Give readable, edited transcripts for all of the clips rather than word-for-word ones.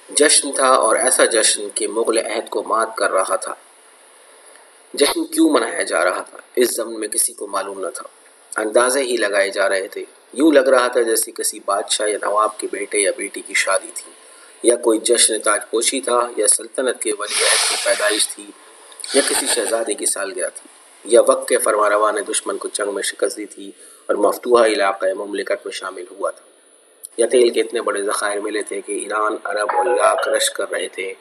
جشن تھا، اور ایسا جشن کہ مغل عہد کو مات کر رہا تھا۔ جشن کیوں منایا جا رہا تھا اس ضمن میں کسی کو معلوم نہ تھا۔ اندازے ہی لگائے جا رہے تھے۔ یوں لگ رہا تھا جیسے کسی بادشاہ یا نواب کے بیٹے یا بیٹی کی شادی تھی، یا کوئی جشن تاج پوشی تھا، یا سلطنت کے ولی عہد کی پیدائش تھی، یا کسی شہزادے کی سالگرہ تھی، یا وقت کے فرمانروا نے دشمن کو جنگ میں شکست دی تھی اور مفتوحہ علاقہ مملکت میں شامل ہوا تھا، یا تیل کے اتنے بڑے ذخائر ملے تھے کہ ایران، عرب اور عراق رش کر رہے تھے،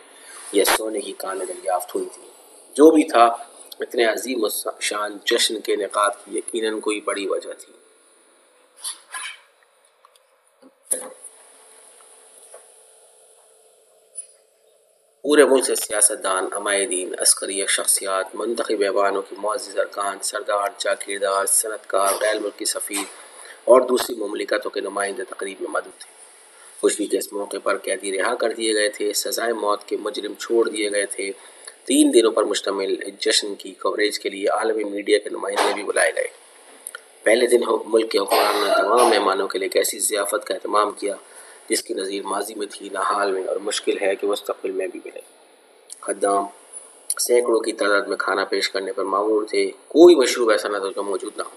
یا سونے کی کانیں دریافت ہوئی تھی۔ جو بھی تھا، اتنے عظیم و شان جشن کے انعقاد کی یقیناً کوئی بڑی وجہ تھی۔ پورے ملک سے سیاستدان، عمائدین، عسکری شخصیات، منتخب ایوانوں کے معزز ارکان، سردار، جاگیردار، صنعتکار، غیر ملکی سفیر اور دوسری مملکتوں کے نمائندے تقریب میں مدعو تھے۔ خوشی کے اس موقع پر قیدی رہا کر دیے گئے تھے، سزائے موت کے مجرم چھوڑ دیے گئے تھے۔ 3 دنوں پر مشتمل اس جشن کی کوریج کے لیے عالمی میڈیا کے نمائندے بھی بلائے گئے۔ پہلے دن ملک کے حکمران نے تمام مہمانوں کے لیے ایک ایسی ضیافت کا اہتمام کیا جس کی نظیر ماضی میں تھی نہ حال میں، اور مشکل ہے کہ مستقبل میں بھی ملے۔ خدام سینکڑوں کی تعداد میں کھانا پیش کرنے پر مامور تھے۔ کوئی مشروب ایسا نہ تھا جو موجود نہ ہو۔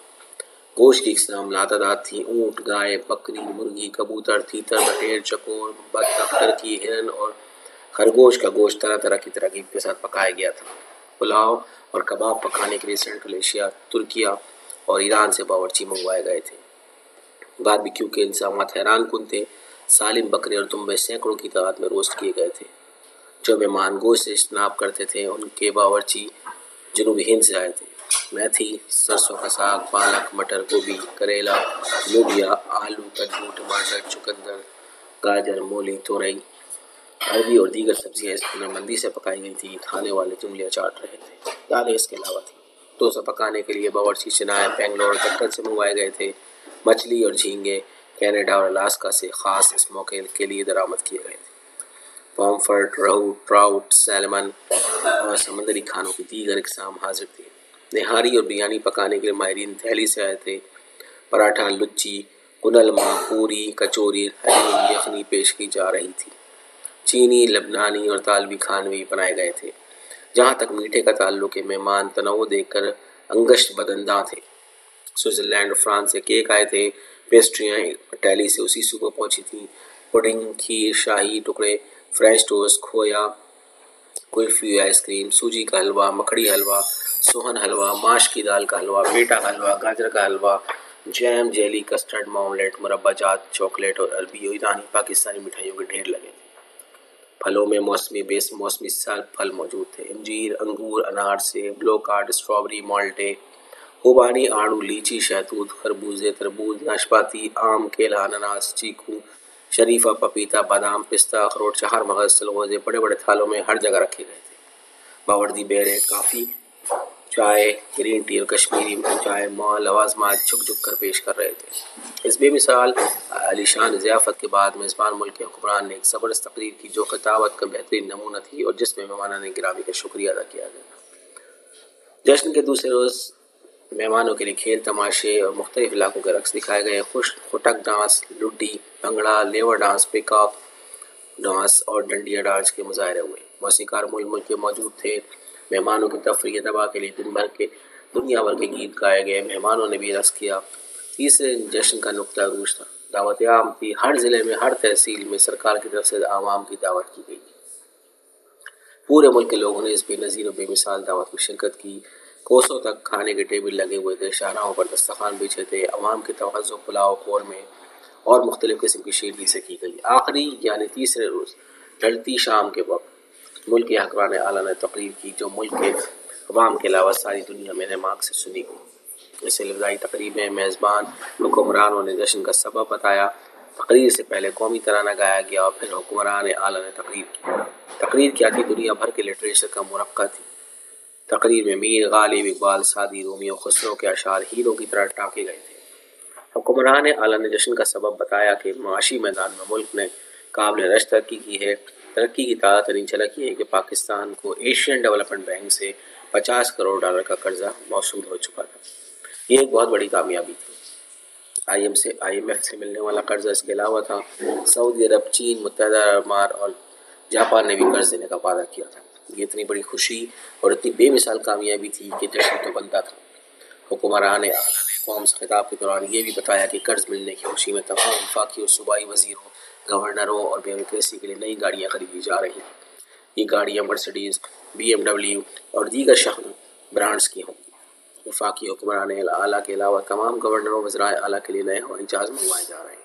گوشت کی اقسام لاتعداد تھی۔ اونٹ، گائے، بکری، مرغی، کبوتر، تیتر، بٹیر، چکور، بطخ، ٹرکی، ہرن اور خرگوش کا گوشت طرح طرح کی تراکیب کے ساتھ پکایا گیا تھا۔ پلاؤ اور کباب پکانے کے لیے سینٹرل ایشیا، ترکیہ اور ایران سے باورچی منگوائے گئے تھے۔ باربیکیو کے انتظامات حیران کن تھے۔ سالم بکرے اور دمبے سینکڑوں کی تعداد میں روسٹ کیے گئے تھے۔ جو مہمان گوشت سے اجتناب کرتے تھے ان کے باورچی جنوبی ہند سے آئے تھے۔ میتھی، سرسوں کا ساگ، پالک، مٹر، گوبھی، کریلا، لوبیا، آلو، کدو، ٹماٹر، چقندر، گاجر، مولی، تورئی، عربی اور دیگر سبزیاں اس ہنرمندی سے پکائی گئی تھیں، کھانے والے انگلیاں چاٹ رہے تھے۔ دالیں اس کے علاوہ تھیں۔ ڈوسا پکانے کے لیے باورچی چنائے بنگلور اور کٹر سے منگوائے گئے تھے۔ مچھلی اور جھینگے کینیڈا اور الاسکا سے خاص اس موقع کے لیے درآمد کیے گئے تھے۔ پامفرٹ، رہو، ٹراؤٹ، سیلمن اور سمندری کھانوں کی دیگر اقسام حاضر تھی۔ نہاری اور بریانی پکانے کے لیے ماہرین دہلی سے آئے تھے۔ پراٹھا، لچی، قنلما، پوری، کچوری، حلیم، یخنی پیش کی جا رہی تھی۔ چینی، لبنانی اور طالبی کھانے بھی بنائے گئے تھے۔ جہاں تک میٹھے کا تعلق ہے، مہمان تنوع دیکھ کر انگشت بدنداں تھے۔ سوئٹزرلینڈ اور فرانس سے کیک آئے تھے۔ پیسٹریاں اٹلی سے اسی صبح پہنچی تھیں۔ پڈنگ، کھیر، شاہی ٹکڑے، فرینچ ٹوسٹ، کھویا، کلفی، آئس کریم، سوجی کا حلوہ، مکھڑی حلوہ، سوہن حلوہ، ماش کی دال کا حلوہ، پیٹا کا حلوہ، گاجر کا حلوہ، جیم، جیلی، کسٹرڈ، ماملیٹ، مربع جات، چاکلیٹ اور عربی اور ایرانی پاکستانی مٹھائیوں کے ڈھیر لگے تھے۔ پھلوں میں موسمی موسمی سال پھل موجود تھے۔ انجیر، انگور، انار، سیب، بلوکارڈ، اسٹرابری، مالٹے، خوبانی، آڑو، لیچی، شہتوت، خربوزے، تربوز، ناشپاتی، آم، کیلا، انناس، چیکو، شریفہ، پپیتا، بادام، پستہ، اخروٹ، چہار مغز، چلغوزے بڑے بڑے تھالوں میں ہر جگہ رکھے گئے تھے۔ باوردی بیریں، کافی، چائے، گرین ٹی اور کشمیری چائے لوازمات جھک جھک کر پیش کر رہے تھے۔ اس بے مثال عالیشان ضیافت کے بعد میزبان ملک کے حکمران نے ایک زبردست تقریر کی جو خطابت کا بہترین نمونہ تھی اور جس میں مہمانان گرامی کا شکریہ ادا کیا گیا۔ جشن کے دوسرے روز مہمانوں کے لیے کھیل تماشے اور مختلف علاقوں کے رقص دکھائے گئے۔ خٹک ڈانس، لڈی، بھنگڑا، لیور ڈانس، پیکاک ڈانس اور ڈنڈیا ڈانس کے مظاہرے ہوئے۔ موسیقار ملک کے موجود تھے۔ مہمانوں کی تفریح دبا کے لیے دنیا بھر کے گیت گائے گئے۔ مہمانوں نے بھی رقص کیا۔ تیسرے جشن کا نقطہ عروج تھا۔ دعوت عام تھی۔ ہر ضلع میں، ہر تحصیل میں سرکار کی طرف سے عوام کی دعوت کی گئی۔ پورے ملک کے لوگوں نے اس بے نظیر و بے مثال دعوت میں شرکت کی۔ کوسوں تک کھانے کے ٹیبل لگے ہوئے تھے، شاہراہوں پر دسترخوان بچھے تھے۔ عوام کی توجہ پلاؤ، قورمے اور مختلف قسم کی شیرنی سے کی گئی۔ آخری یعنی تیسرے روز ڈھلتی شام کے وقت ملک کے حکمران اعلیٰ نے تقریر کی جو ملک کے عوام کے علاوہ ساری دنیا میں نماک سے سنی گئی۔ اس ابتدائی تقریب میں میزبان حکمرانوں نے جشن کا سبب بتایا۔ تقریر سے پہلے قومی ترانہ گایا گیا اور پھر حکمران اعلیٰ نے تقریر کی۔ تقریر کیا تھی؟ دنیا بھر کے لٹریچر کا مرقع تھی۔ تقریر میں میر غالب، اقبال، سعدی، رومی اور خسرو کے اشعار ہیروں کی طرح ٹانکے گئے تھے۔ حکمران اعلیٰ نے جشن کا سبب بتایا کہ معاشی میدان میں ملک نے قابل رشک ترقی کی ہے۔ ترقی کی تازہ ترین جھلک یہ ہے کہ پاکستان کو ایشین ڈیولپمنٹ بینک سے $50 کروڑ کا قرضہ موصول ہو چکا تھا۔ یہ ایک بہت بڑی کامیابی تھی۔ آئی ایم ایف سے ملنے والا قرضہ اس کے علاوہ تھا۔ سعودی عرب، چین، متحدہ عرب امارات اور جاپان نے بھی قرض دینے کا وعدہ کیا تھا۔ یہ اتنی بڑی خوشی اور اتنی بے مثال کامیابی تھی کہ جشن تو بنتا تھا۔ حکمران اعلیٰ نے قوم سے خطاب کے دوران یہ بھی بتایا کہ قرض ملنے کی خوشی میں تمام وفاقی اور صوبائی وزیروں، گورنروں اور بیوروکریسی کے لیے نئی گاڑیاں خریدی جا رہی ہیں۔ یہ گاڑیاں مرسڈیز، BMW اور دیگر شاندار برانڈز کی ہوں گی۔ وفاقی حکمران اعلیٰ کے علاوہ تمام گورنروں وزرائے اعلیٰ کے لیے نئے ہوائی جہاز منگوائے جا رہے ہیں۔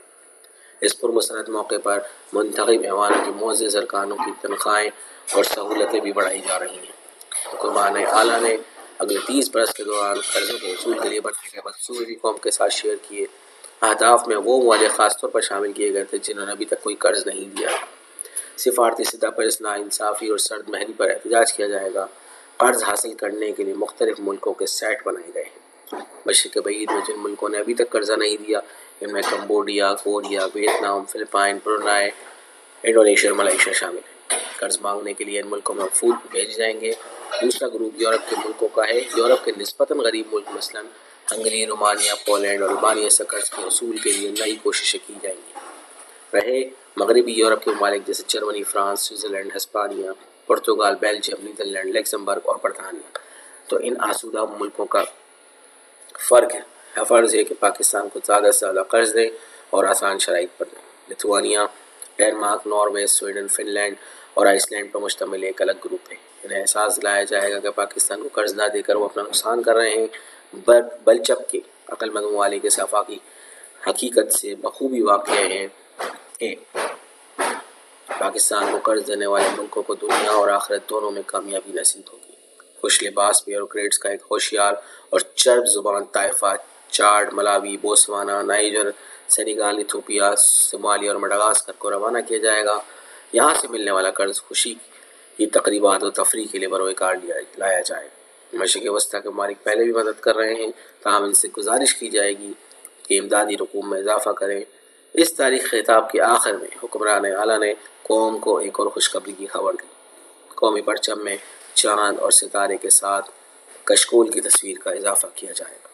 اس پرمسرت موقع پر منتخب ایوانوں کے معزز ارکانوں کی تنخواہیں اور سہولتیں بھی بڑھائی جا رہی ہیں۔ حکمران اعلیٰ نے اگلے 30 برس کے دوران قرضوں کے وصول کے لیے بنائے گئے منصوبے بھی قوم کے ساتھ شیئر کیے۔ اہداف میں وہ ممالک خاص طور پر شامل کیے گئے تھے جنہوں نے ابھی تک کوئی قرض نہیں دیا ہے۔ سفارتی سطح پر اس ناانصافی اور سرد مہری پر احتجاج کیا جائے گا۔ قرض حاصل کرنے کے لیے مختلف ملکوں کے سیٹ بنائے گئے ہیں۔ مشرق بعید میں جن ملکوں نے ابھی تک قرضہ نہیں دیا، ان میں Cambodia, Korea, Vietnam, Philippines, Brunei, Indonesia اور ملائیشیا شامل ہیں۔ قرض مانگنے کے لیے ان ملکوں میں وفود بھیجے جائیں گے۔ دوسرا گروپ یورپ کے ملکوں کا ہے۔ یورپ کے نسبتاً غریب ملک مثلاً ہنگری، رومانیہ، پولینڈ اور البانیہ سے قرض کے وصول کے لیے نئی کوششیں کی جائیں گی۔ رہے مغربی یورپ کے ممالک جیسے جرمنی، فرانس، سوئٹزرلینڈ، ہسپانیہ، پرتگال، بیلجیم، نیدرلینڈ، لکسمبرگ اور برطانیہ، تو ان آسودہ ملکوں کا فرض ہے کہ پاکستان کو زیادہ سے زیادہ قرض دیں اور آسان شرائط پر دیں۔ Lithuania, Denmark, Norway, Sweden, Finland اور آئس لینڈ پر مشتمل ایک الگ گروپ ہے۔ انہیں احساس دلایا جائے گا کہ پاکستان کو قرض نہ دے کر وہ اپنا نقصان کر رہے ہیں، بلجبکہ عقل مند ممالک اس آفاقی حقیقت سے بخوبی واقع ہیں کہ پاکستان کو قرض دینے والے ملکوں کو دنیا اور آخرت دونوں میں کامیابی نصیب ہوگی۔ خوش لباس بیوروکریٹس کا ایک ہوشیار اور چرب زبان طائفہ Chad, Malawi, Botswana, Niger, Senegal, Ethiopia, Somalia اور مڈغاسکر کو روانہ کیا جائے گا۔ یہاں سے ملنے والا قرض خوشی کی تقریبات و تفریح کے لیے بروئے کار لایا جائے۔ مشرق وسطیٰ کے ممالک پہلے بھی مدد کر رہے ہیں، تاہم ان سے گزارش کی جائے گی کہ امدادی رقوم میں اضافہ کریں۔ اس تاریخ خطاب کے آخر میں حکمران اعلیٰ نے قوم کو ایک اور خوشخبری کی خبر دی۔ قومی پرچم میں چاند اور ستارے کے ساتھ کشکول کی تصویر کا اضافہ کیا جائے گا۔